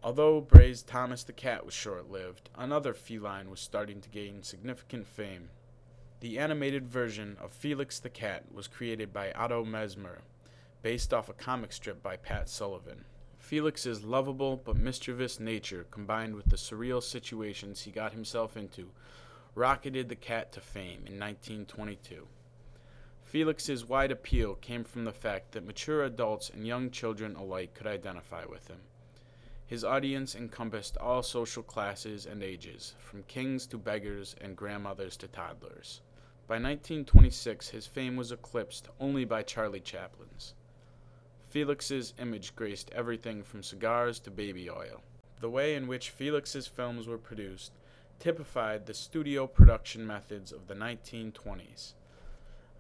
Although Bray's Thomas the Cat was short-lived, another feline was starting to gain significant fame. The animated version of Felix the Cat was created by Otto Mesmer, based off a comic strip by Pat Sullivan. Felix's lovable but mischievous nature, combined with the surreal situations he got himself into, rocketed the cat to fame in 1922. Felix's wide appeal came from the fact that mature adults and young children alike could identify with him. His audience encompassed all social classes and ages, from kings to beggars and grandmothers to toddlers. By 1926, his fame was eclipsed only by Charlie Chaplin's. Felix's image graced everything from cigars to baby oil. The way in which Felix's films were produced typified the studio production methods of the 1920s.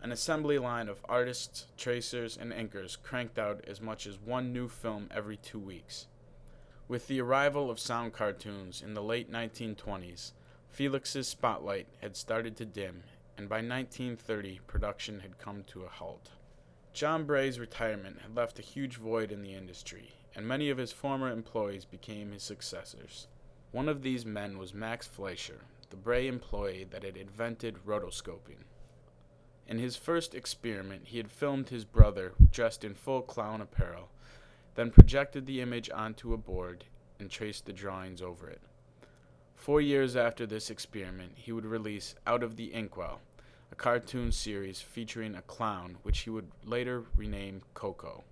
An assembly line of artists, tracers, and inkers cranked out as much as one new film every 2 weeks. With the arrival of sound cartoons in the late 1920s, Felix's spotlight had started to dim, and by 1930, production had come to a halt. John Bray's retirement had left a huge void in the industry, and many of his former employees became his successors. One of these men was Max Fleischer, the Bray employee that had invented rotoscoping. In his first experiment, he had filmed his brother dressed in full clown apparel, then projected the image onto a board and traced the drawings over it. 4 years after this experiment, he would release Out of the Inkwell, a cartoon series featuring a clown, which he would later rename Coco.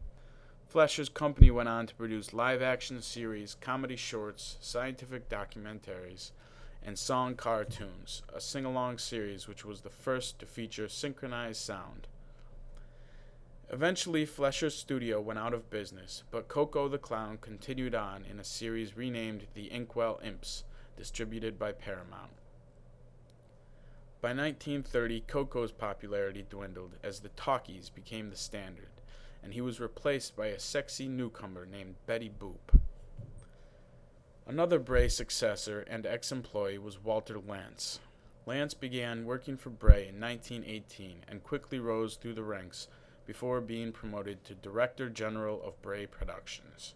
Fleischer's company went on to produce live-action series, comedy shorts, scientific documentaries, and song cartoons, a sing-along series which was the first to feature synchronized sound. Eventually, Fleischer's studio went out of business, but Coco the Clown continued on in a series renamed The Inkwell Imps, distributed by Paramount. By 1930, Coco's popularity dwindled as the talkies became the standard, and he was replaced by a sexy newcomer named Betty Boop. Another Bray successor and ex-employee was Walter Lantz. Lantz began working for Bray in 1918 and quickly rose through the ranks before being promoted to Director General of Bray Productions.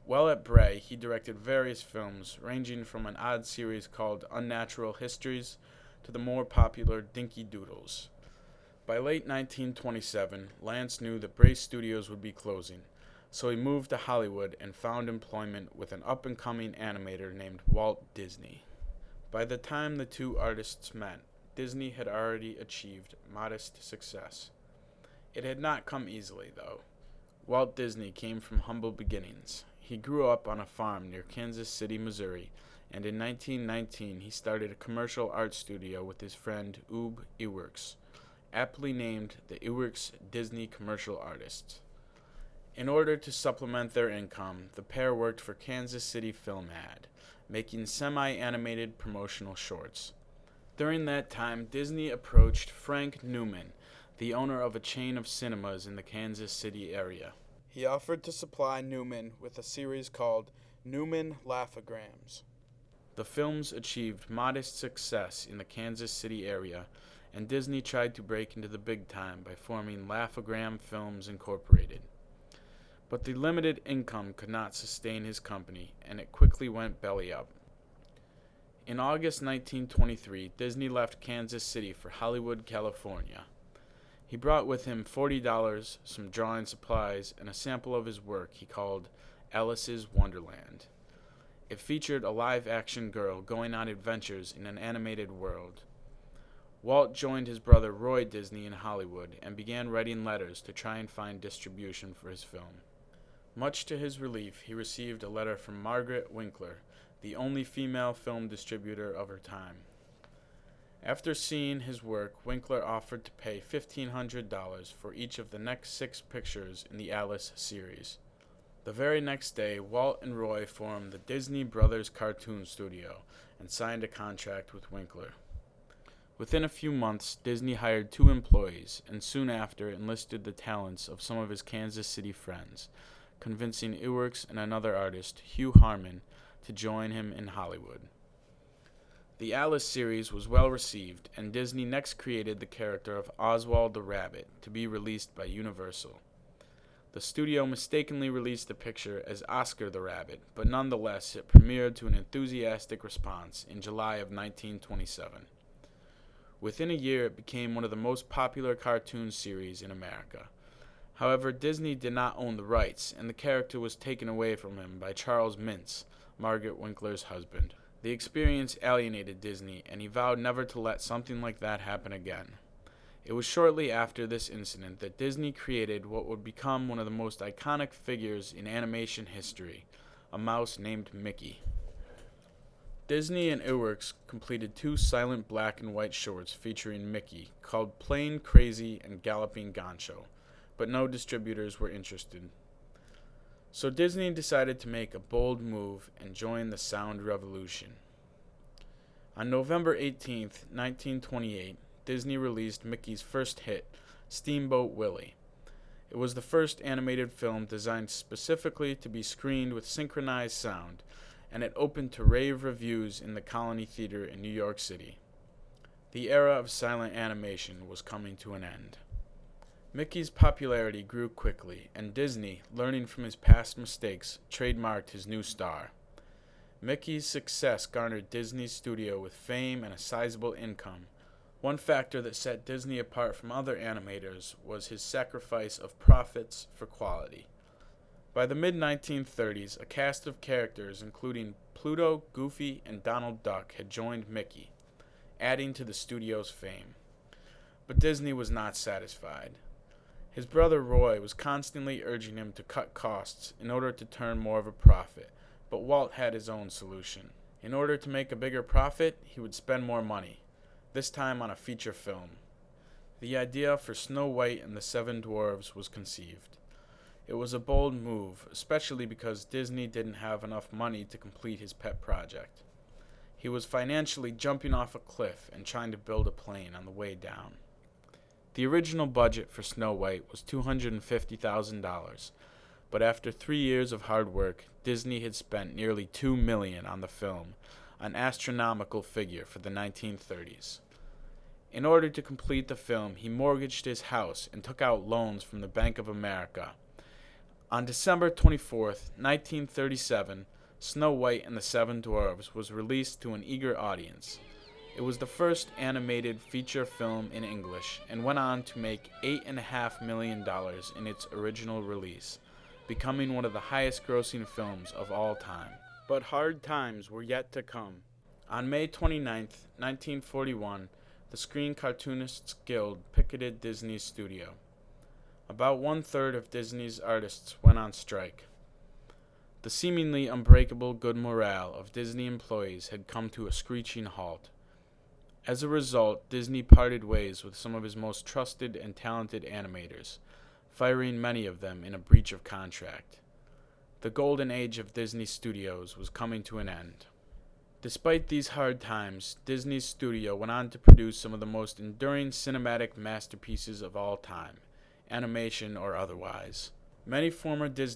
While at Bray, he directed various films ranging from an odd series called Unnatural Histories to the more popular Dinky Doodles. By late 1927, Lantz knew that Bray Studios would be closing, so he moved to Hollywood and found employment with an up-and-coming animator named Walt Disney. By the time the two artists met, Disney had already achieved modest success. It had not come easily, though. Walt Disney came from humble beginnings. He grew up on a farm near Kansas City, Missouri, and in 1919 he started a commercial art studio with his friend Ub Iwerks, aptly named the Iwerks Disney Commercial Artists. In order to supplement their income, the pair worked for Kansas City Film Ad, making semi-animated promotional shorts. During that time, Disney approached Frank Newman, the owner of a chain of cinemas in the Kansas City area. He offered to supply Newman with a series called Newman Laugh-O-Grams. The films achieved modest success in the Kansas City area, and Disney tried to break into the big time by forming Laugh-O-Gram Films Incorporated. But the limited income could not sustain his company, and it quickly went belly up. In August 1923, Disney left Kansas City for Hollywood, California. He brought with him $40, some drawing supplies, and a sample of his work he called Alice's Wonderland. It featured a live-action girl going on adventures in an animated world. Walt joined his brother Roy Disney in Hollywood and began writing letters to try and find distribution for his film. Much to his relief, he received a letter from Margaret Winkler, the only female film distributor of her time. After seeing his work, Winkler offered to pay $1,500 for each of the next 6 pictures in the Alice series. The very next day, Walt and Roy formed the Disney Brothers Cartoon Studio and signed a contract with Winkler. Within a few months, Disney hired 2 employees and soon after enlisted the talents of some of his Kansas City friends, convincing Iwerks and another artist, Hugh Harman, to join him in Hollywood. The Alice series was well received, and Disney next created the character of Oswald the Rabbit to be released by Universal. The studio mistakenly released the picture as Oscar the Rabbit, but nonetheless it premiered to an enthusiastic response in July of 1927. Within a year, it became one of the most popular cartoon series in America. However, Disney did not own the rights, and the character was taken away from him by Charles Mintz, Margaret Winkler's husband. The experience alienated Disney, and he vowed never to let something like that happen again. It was shortly after this incident that Disney created what would become one of the most iconic figures in animation history, a mouse named Mickey. Disney and Iwerks completed 2 silent black and white shorts featuring Mickey, called Plain, Crazy, and Galloping Gancho, but no distributors were interested. So Disney decided to make a bold move and join the sound revolution. On November 18, 1928, Disney released Mickey's first hit, Steamboat Willie. It was the first animated film designed specifically to be screened with synchronized sound, and it opened to rave reviews in the Colony Theater in New York City. The era of silent animation was coming to an end. Mickey's popularity grew quickly, and Disney, learning from his past mistakes, trademarked his new star. Mickey's success garnered Disney's studio with fame and a sizable income. One factor that set Disney apart from other animators was his sacrifice of profits for quality. By the mid-1930s, a cast of characters including Pluto, Goofy, and Donald Duck had joined Mickey, adding to the studio's fame. But Disney was not satisfied. His brother Roy was constantly urging him to cut costs in order to turn more of a profit, but Walt had his own solution. In order to make a bigger profit, he would spend more money, this time on a feature film. The idea for Snow White and the 7 Dwarves was conceived. It was a bold move, especially because Disney didn't have enough money to complete his pet project. He was financially jumping off a cliff and trying to build a plane on the way down. The original budget for Snow White was $250,000, but after 3 years of hard work, Disney had spent nearly $2 million on the film, an astronomical figure for the 1930s. In order to complete the film, he mortgaged his house and took out loans from the Bank of America. On December 24, 1937, Snow White and the 7 Dwarves was released to an eager audience. It was the first animated feature film in English and went on to make $8.5 million in its original release, becoming one of the highest-grossing films of all time. But hard times were yet to come. On May 29, 1941, the Screen Cartoonists Guild picketed Disney's studio. About 1/3 of Disney's artists went on strike. The seemingly unbreakable good morale of Disney employees had come to a screeching halt. As a result, Disney parted ways with some of his most trusted and talented animators, firing many of them in a breach of contract. The golden age of Disney Studios was coming to an end. Despite these hard times, Disney's studio went on to produce some of the most enduring cinematic masterpieces of all time, animation or otherwise. Many former Disney